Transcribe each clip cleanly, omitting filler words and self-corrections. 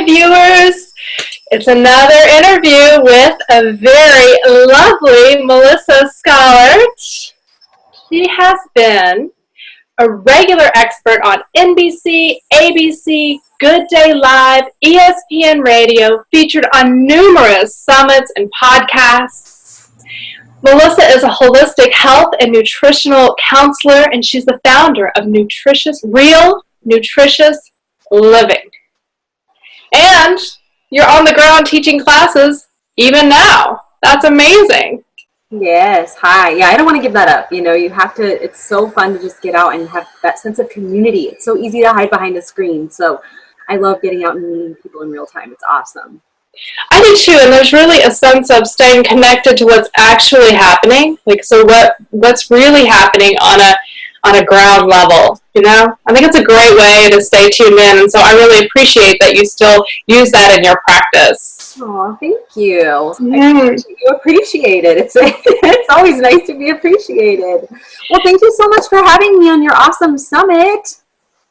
viewers. It's another interview with a very lovely Melissa Schollaert. She has been a regular expert on NBC, ABC, Good Day Live, ESPN Radio, featured on numerous summits and podcasts. Melissa is a holistic health and nutritional counselor, and she's the founder of Real Nutritious Living. And you're on the ground teaching classes even now. That's amazing. Yes. Hi. Yeah, I don't want to give that up. You know, you have to, it's so fun to just get out and have that sense of community. It's so easy to hide behind a screen. So I love getting out and meeting people in real time. It's awesome. I do too, and there's really a sense of staying connected to what's actually happening. Like, so what's really happening on a ground level, you know? I think it's a great way to stay tuned in, and so I really appreciate that you still use that in your practice. Oh, thank you. Mm. You appreciate it. It's always nice to be appreciated. Well, thank you so much for having me on your awesome summit.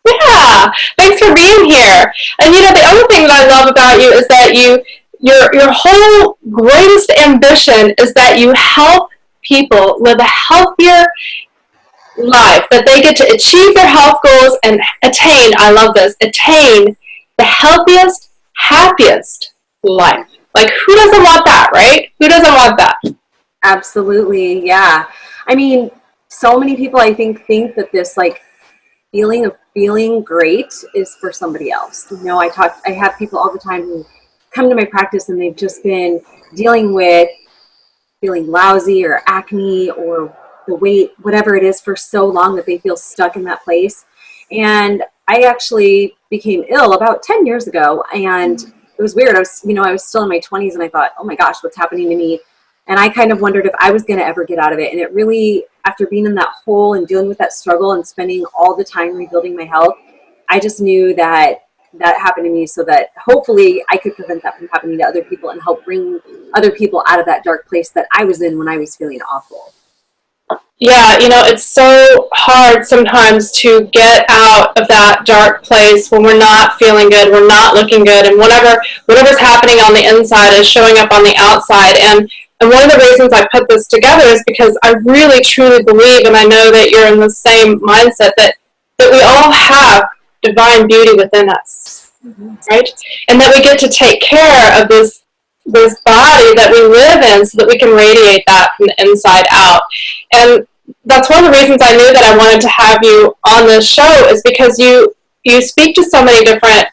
Yeah, thanks for being here. And you know, the other thing that I love about you is that your whole greatest ambition is that you help people live a healthier life, that they get to achieve their health goals and attain, I love this, attain the healthiest, happiest life. Like, who doesn't want that, right? Who doesn't want that? Absolutely, yeah. I mean, so many people, I think that this, like, feeling of feeling great is for somebody else. You know, I have people all the time who come to my practice and they've just been dealing with feeling lousy or acne or the weight, whatever it is, for so long that they feel stuck in that place. And I actually became ill about 10 years ago, and it was weird. I was still in my 20s, and I thought, oh my gosh, what's happening to me? And I kind of wondered if I was going to ever get out of it. And it really, after being in that hole and dealing with that struggle and spending all the time rebuilding my health, I just knew that happened to me, so that hopefully I could prevent that from happening to other people and help bring other people out of that dark place that I was in when I was feeling awful. Yeah, you know, it's so hard sometimes to get out of that dark place when we're not feeling good, we're not looking good, and whatever's happening on the inside is showing up on the outside. And one of the reasons I put this together is because I really truly believe, and I know that you're in the same mindset, that we all have divine beauty within us, right? And that we get to take care of this body that we live in so that we can radiate that from the inside out. And that's one of the reasons I knew that I wanted to have you on this show, is because you speak to so many different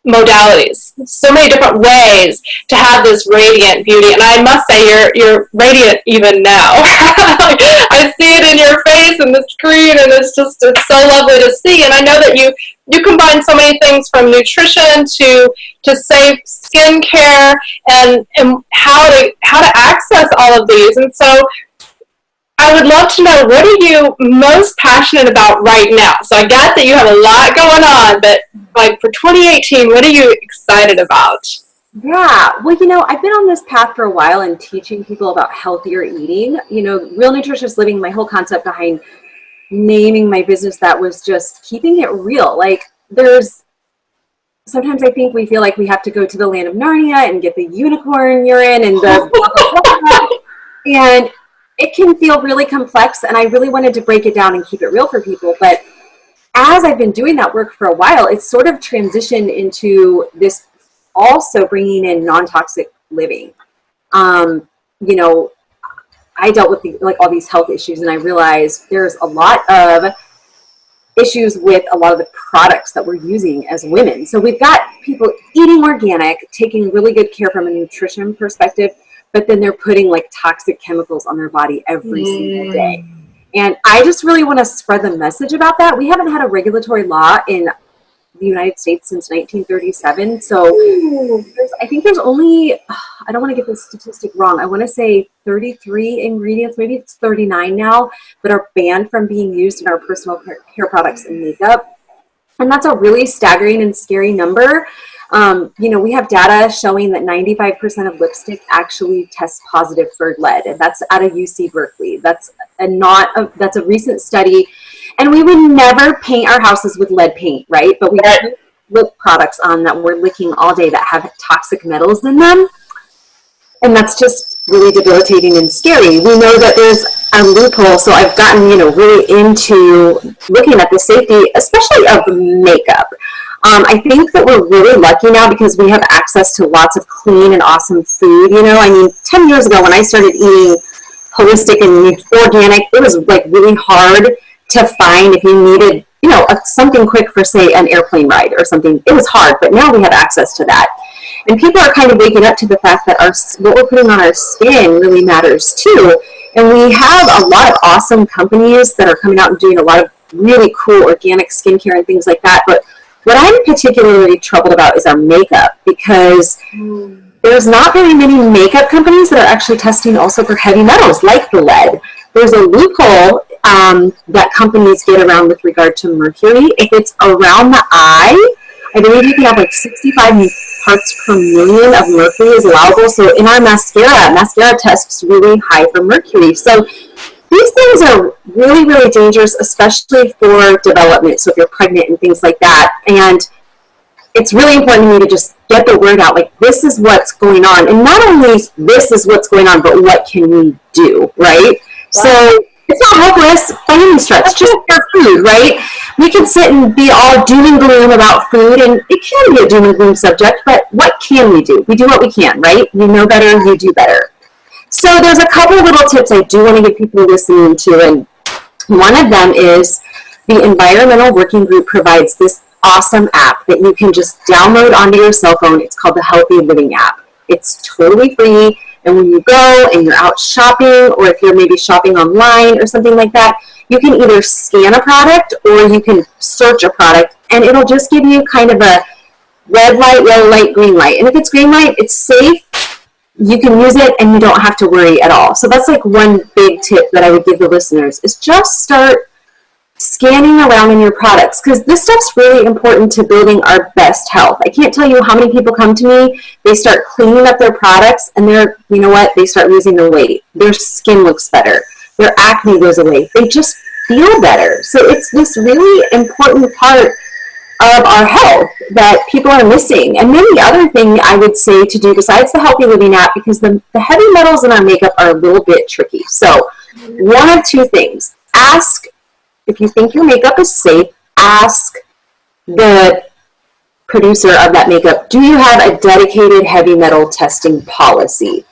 modalities, so many different ways to have this radiant beauty. And I must say, you're radiant even now. I see it in your face and the screen, and it's so lovely to see. And I know that you combine so many things, from nutrition to safe skincare and how to access all of these. And so I would love to know, what are you most passionate about right now? So I get that you have a lot going on, but like for 2018, what are you excited about? Yeah, well, you know, I've been on this path for a while and teaching people about healthier eating. You know, Real Nutritious Living, my whole concept behind naming my business, that was just keeping it real. Like, sometimes I think we feel like we have to go to the land of Narnia and get the unicorn urine and the and it can feel really complex, and I really wanted to break it down and keep it real for people. But as I've been doing that work for a while, it's sort of transitioned into this also bringing in non-toxic living. You know, I dealt with all these health issues, and I realized there's a lot of issues with a lot of the products that we're using as women. So we've got people eating organic, taking really good care from a nutrition perspective, but then they're putting like toxic chemicals on their body every single day. And I just really want to spread the message about that. We haven't had a regulatory law in the United States since 1937. So I think there's only, I don't want to get this statistic wrong, I want to say 33 ingredients, maybe it's 39 now, that are banned from being used in our personal care products and makeup. And that's a really staggering and scary number. You know, we have data showing that 95% of lipstick actually tests positive for lead, and that's out of UC Berkeley. That's a recent study. And we would never paint our houses with lead paint, right? But we do lip products on that we're licking all day that have toxic metals in them. And that's just really debilitating and scary. We know that there's a loophole, so I've gotten, really into looking at the safety, especially of makeup. I think that we're really lucky now because we have access to lots of clean and awesome food. 10 years ago when I started eating holistic and organic, it was like really hard to find if you needed, something quick for, say, an airplane ride or something. It was hard, but now we have access to that. And people are kind of waking up to the fact that what we're putting on our skin really matters too. And we have a lot of awesome companies that are coming out and doing a lot of really cool organic skincare and things like that. But what I'm particularly troubled about is our makeup, because there's not very many makeup companies that are actually testing also for heavy metals like the lead. There's a loophole that companies get around with regard to mercury. If it's around the eye, I believe you can have like 65 parts per million of mercury is allowable. So in our mascara tests really high for mercury. So these things are really, really dangerous, especially for development. So if you're pregnant and things like that. And it's really important to me to just get the word out, like, this is what's going on. And not only this is what's going on, but what can we do, right? Wow. So it's not hopeless by any stretch, just for food, right? We can sit and be all doom and gloom about food, and it can be a doom and gloom subject, but what can we do? We do what we can, right? You know better, you do better. So there's a couple of little tips I do want to get people listening to, and one of them is the Environmental Working Group provides this awesome app that you can just download onto your cell phone. It's called the Healthy Living app. It's totally free. And when you go and you're out shopping, or if you're maybe shopping online or something like that, you can either scan a product or you can search a product, and it'll just give you kind of a red light, yellow light, green light. And if it's green light, it's safe. You can use it and you don't have to worry at all. So that's like one big tip that I would give the listeners, is just start scanning around in your products, because this stuff's really important to building our best health. I can't tell you how many people come to me, they start cleaning up their products, and they start losing their weight. Their skin looks better. Their acne goes away. They just feel better. So it's this really important part of our health that people are missing. And then the other thing I would say to do besides the Healthy Living app, because the heavy metals in our makeup are a little bit tricky. So one of two things. If you think your makeup is safe, ask the producer of that makeup, do you have a dedicated heavy metal testing policy?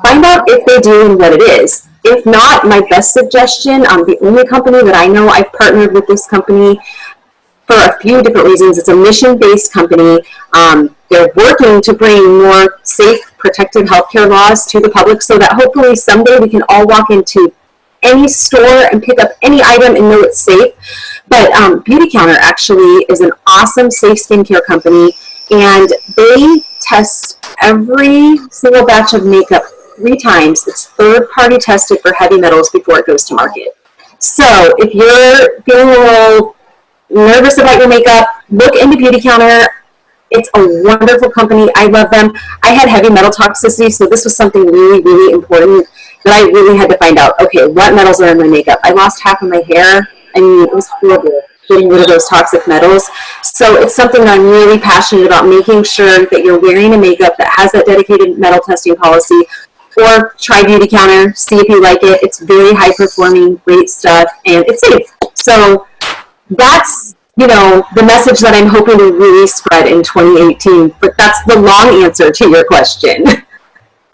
Find out if they do and what it is. If not, my best suggestion, the only company that I know, I've partnered with this company for a few different reasons. It's a mission-based company. They're working to bring more safe, protective healthcare laws to the public so that hopefully someday we can all walk into any store and pick up any item and know it's safe. But Beauty Counter actually is an awesome safe skincare company, and they test every single batch of makeup 3 times. It's third-party tested for heavy metals before it goes to market. So if you're feeling a little nervous about your makeup, look into Beauty Counter. It's a wonderful company. I love them. I had heavy metal toxicity, so this was something really, really important that I really had to find out. Okay, what metals are in my makeup? I lost half of my hair. I mean, it was horrible getting rid of those toxic metals. So it's something that I'm really passionate about, making sure that you're wearing a makeup that has that dedicated metal testing policy. Or try Beauty Counter, see if you like it. It's very high performing, great stuff, and it's safe. So that's, the message that I'm hoping to really spread in 2018. But that's the long answer to your question.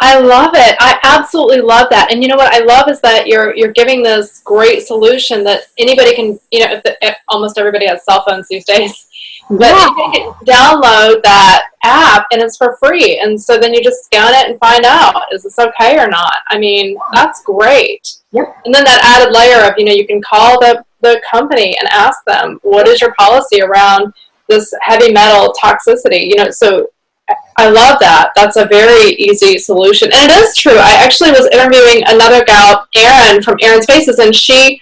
I love it. I absolutely love that. And you know what I love is that you're giving this great solution that anybody can, if almost everybody has cell phones these days. But you can download that app and it's for free. And so then you just scan it and find out, is this okay or not? I mean, that's great. Yep. And then that added layer of, you can call the company and ask them, what is your policy around this heavy metal toxicity? So I love that. That's a very easy solution. And it is true. I actually was interviewing another gal, Erin, from Erin's Faces, and she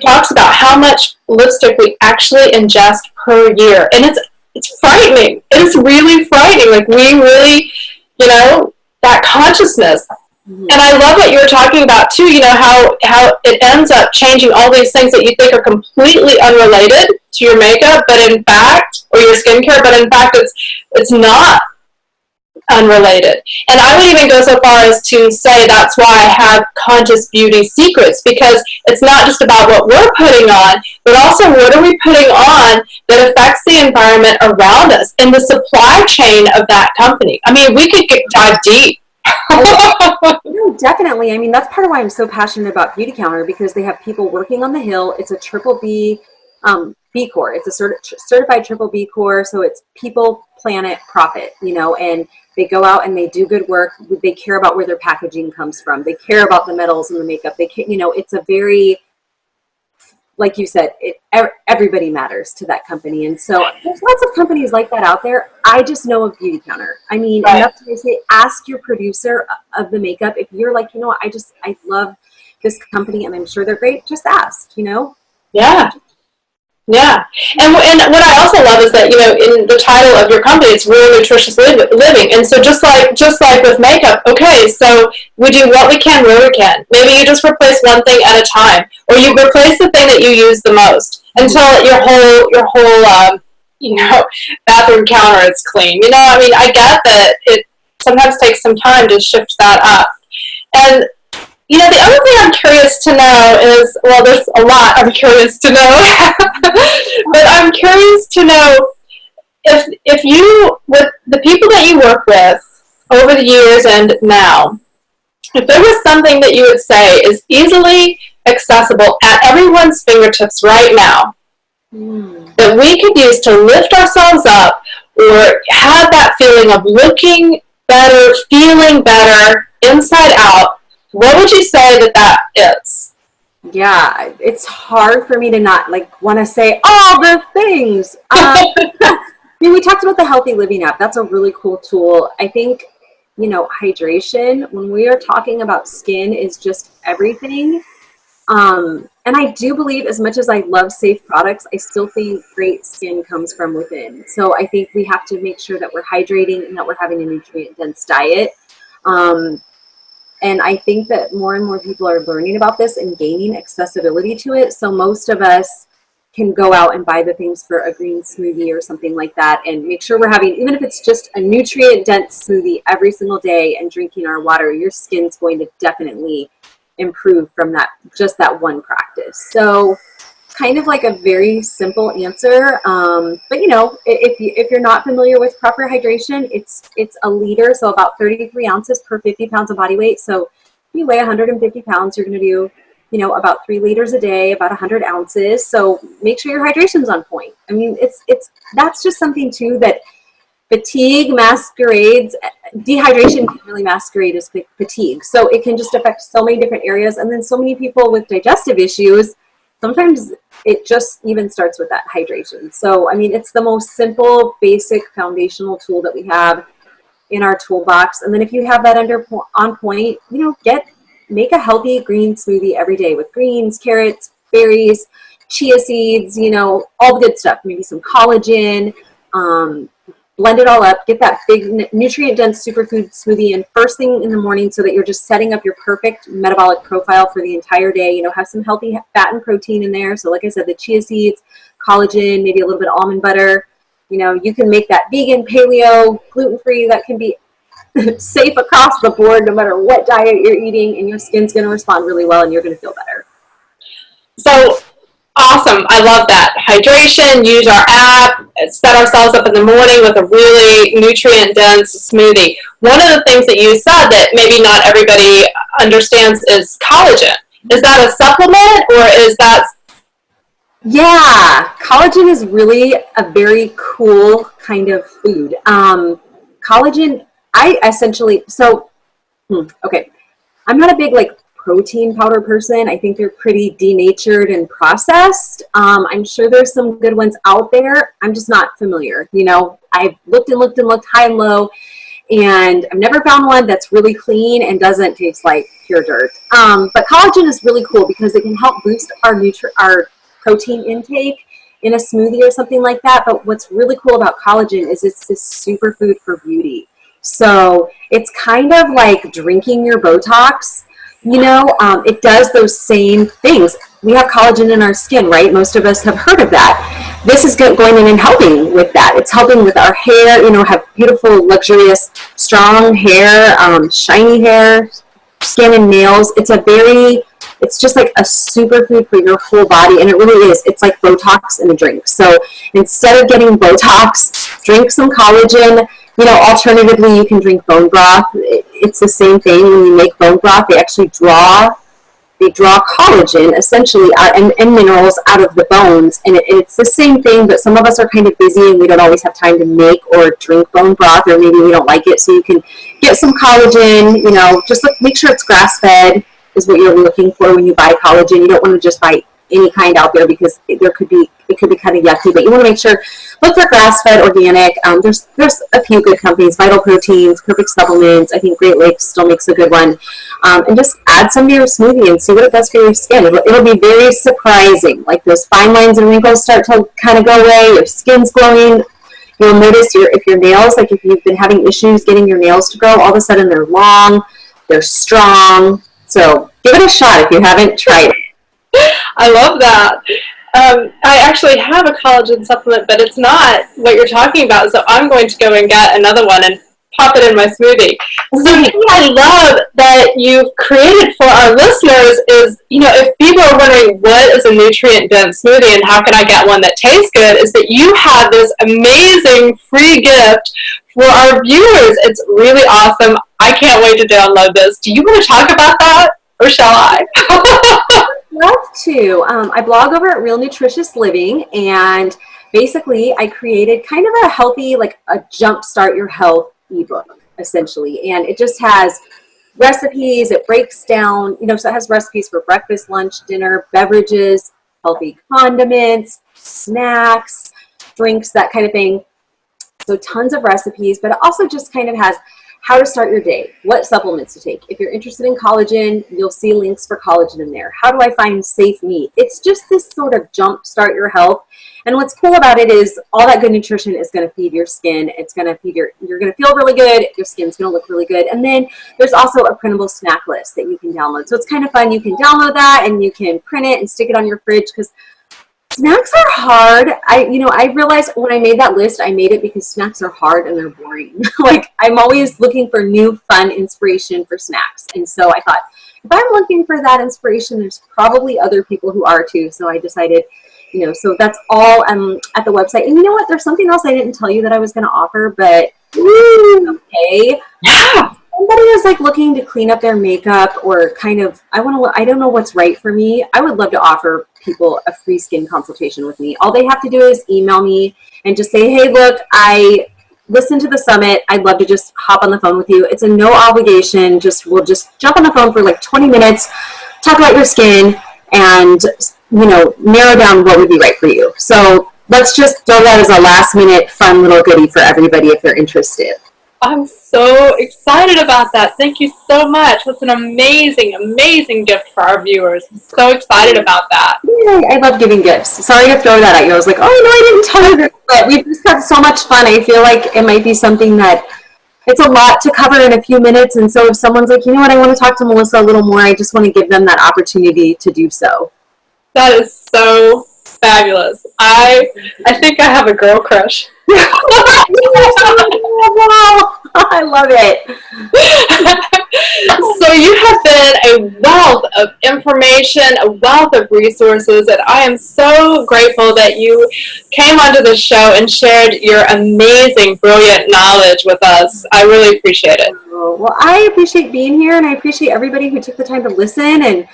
talks about how much lipstick we actually ingest per year. And it's frightening. It is really frightening. Like, we really, that consciousness, Mhm. And I love what you were talking about too, you know, how it ends up changing all these things that you think are completely unrelated to your makeup, but in fact, or your skincare, but in fact it's not unrelated. And I would even go so far as to say that's why I have conscious beauty secrets, because it's not just about what we're putting on, but also what are we putting on that affects the environment around us and the supply chain of that company. I mean, we could dive deep. No, definitely. I mean, that's part of why I'm so passionate about Beauty Counter, because they have people working on the Hill. It's a triple B, B Corp. It's a certified triple B Corp. So it's people, planet, profit, you know, and they go out and they do good work. They care about where their packaging comes from. They care about the metals and the makeup. They can, you know, it's a very, like you said, everybody matters to that company. And so there's lots of companies like that out there. I just know of Beauty Counter. I mean, Right. and that's what I say, ask your producer of the makeup. If you're like, you know what, I love this company and I'm sure they're great, just ask, you know? Yeah. Yeah, and what I also love is that, you know, in the title of your company, it's Real Nutritious Living, and so just like with makeup, okay, so we do what we can where we can. Maybe you just replace one thing at a time, or you replace the thing that you use the most until your whole you know, bathroom counter is clean. You know, I mean, I get that it sometimes takes some time to shift that up, and you know, the other thing I'm curious to know is, well, there's a lot I'm curious to know, but I'm curious to know if you, with the people that you work with over the years and now, if there was something that you would say is easily accessible at everyone's fingertips right now that we could use to lift ourselves up or have that feeling of looking better, feeling better inside out, what would you say that is? Yeah, it's hard for me to not like want to say all the things. I mean, we talked about the Healthy Living app. That's a really cool tool. I think, you know, hydration, when we are talking about skin, is just everything. And I do believe, as much as I love safe products, I still think great skin comes from within. So I think we have to make sure that we're hydrating and that we're having a nutrient dense diet. And I think that more and more people are learning about this and gaining accessibility to it. So most of us can go out and buy the things for a green smoothie or something like that and make sure we're having, even if it's just a nutrient dense smoothie every single day and drinking our water, your skin's going to definitely improve from that, just that one practice. So kind of like a very simple answer. But you know, if you're not familiar with proper hydration, it's a liter, so about 33 ounces per 50 pounds of body weight. So if you weigh 150 pounds, you're going to do, you know, about 3 liters a day, about 100 ounces. So make sure your hydration's on point. I mean, that's just something too that fatigue masquerades, dehydration can really masquerade as fatigue. So it can just affect so many different areas. And then so many people with digestive issues, sometimes it just even starts with that hydration. So, I mean, it's the most simple, basic, foundational tool that we have in our toolbox. And then if you have that on point, you know, make a healthy green smoothie every day with greens, carrots, berries, chia seeds, you know, all the good stuff. Maybe some collagen, blend it all up, get that big nutrient-dense superfood smoothie in first thing in the morning so that you're just setting up your perfect metabolic profile for the entire day. You know, have some healthy fat and protein in there. So like I said, the chia seeds, collagen, maybe a little bit of almond butter. You know, you can make that vegan, paleo, gluten-free. That can be safe across the board no matter what diet you're eating, and your skin's going to respond really well and you're going to feel better. So awesome. I love that. Hydration, use our app, set ourselves up in the morning with a really nutrient dense smoothie. One of the things that you said that maybe not everybody understands is collagen. Is that a supplement or is that? Yeah, collagen is really a very cool kind of food. Collagen, I essentially, okay, I'm not a big like protein powder person. I think they're pretty denatured and processed. I'm sure there's some good ones out there. I'm just not familiar. You know, I've looked and looked and looked high and low, and I've never found one that's really clean and doesn't taste like pure dirt. But collagen is really cool because it can help boost our protein intake in a smoothie or something like that. But what's really cool about collagen is it's this superfood for beauty. So it's kind of like drinking your Botox. It does those same things. We have collagen in our skin, right? Most of us have heard of that. This is going in and helping with that. It's helping with our hair, have beautiful, luxurious, strong hair, shiny hair, skin and nails. It's just like a superfood for your whole body, and it really is. It's like Botox in a drink. So instead of getting Botox, drink some collagen. Alternatively, you can drink bone broth. It's the same thing. When you make bone broth, they actually draw collagen essentially and minerals out of the bones, and it's the same thing. But some of us are kind of busy and we don't always have time to make or drink bone broth, or maybe we don't like it. So you can get some collagen. Just make sure it's grass fed is what you're looking for when you buy collagen. You don't want to just buy any kind out there because it could be kind of yucky, but you want to make sure, look for grass-fed, organic. There's a few good companies, Vital Proteins, Perfect Supplements. I think Great Lakes still makes a good one. And just add some to your smoothie and see what it does for your skin. It'll be very surprising. Like those fine lines and wrinkles start to kind of go away. Your skin's glowing. You'll notice if your nails, like if you've been having issues getting your nails to grow, all of a sudden they're long, they're strong. So give it a shot if you haven't tried it. I love that. I actually have a collagen supplement, but it's not what you're talking about, so I'm going to go and get another one and pop it in my smoothie. Something I love that you've created for our listeners is, if people are wondering what is a nutrient-dense smoothie and how can I get one that tastes good, is that you have this amazing free gift for our viewers. It's really awesome. I can't wait to download this. Do you want to talk about that, or shall I? Love to. I blog over at Real Nutritious Living, and basically I created kind of a healthy, like a jumpstart your health ebook, essentially. And it just has recipes. It breaks down, so it has recipes for breakfast, lunch, dinner, beverages, healthy condiments, snacks, drinks, that kind of thing. So tons of recipes, but it also just kind of has how to start your day, what supplements to take. If you're interested in collagen, you'll see links for collagen in there. How do I find safe meat? It's just this sort of jump start your health. And what's cool about it is all that good nutrition is going to feed your skin. It's going to feed you're going to feel really good. Your skin's going to look really good. And then there's also a printable snack list that you can download. So it's kind of fun. You can download that and you can print it and stick it on your fridge, because snacks are hard. I realized when I made that list, I made it because snacks are hard and they're boring. Like, I'm always looking for new, fun inspiration for snacks. And so I thought, if I'm looking for that inspiration, there's probably other people who are too. So I decided, so that's all at the website. And you know what? There's something else I didn't tell you that I was going to offer, but okay. Yeah. Somebody is like looking to clean up their makeup, or kind of, I don't know what's right for me. I would love to offer people a free skin consultation with me. All they have to do is email me and just say, hey, look, I listened to the summit. I'd love to just hop on the phone with you. It's a no obligation. We'll just jump on the phone for like 20 minutes, talk about your skin, and, narrow down what would be right for you. So let's just throw that as a last minute fun little goodie for everybody if they're interested. I'm so excited about that. Thank you so much. That's an amazing, amazing gift for our viewers. I'm so excited about that. Yay, I love giving gifts. Sorry to throw that at you. I was like, oh, no, I didn't tell you this. But we've just had so much fun. I feel like it might be something that it's a lot to cover in a few minutes. And so if someone's like, you know what, I want to talk to Melissa a little more, I just want to give them that opportunity to do so. That is so fabulous. I think I have a girl crush. I love it. So you have been a wealth of information, a wealth of resources, and I am so grateful that you came onto the show and shared your amazing, brilliant knowledge with us. I really appreciate it. Well, I appreciate being here, and I appreciate everybody who took the time to listen, and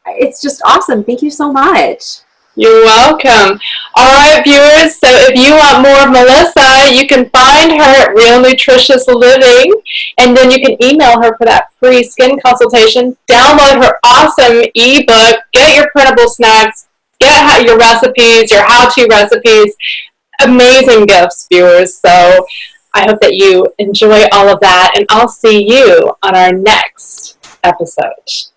it's just awesome. Thank you so much. You're welcome. All right, viewers, so if you want more of Melissa, you can find her at Real Nutritious Living, and then you can email her for that free skin consultation, download her awesome ebook, get your printable snacks, get your recipes, your how-to recipes. Amazing gifts, viewers. So I hope that you enjoy all of that, and I'll see you on our next episode.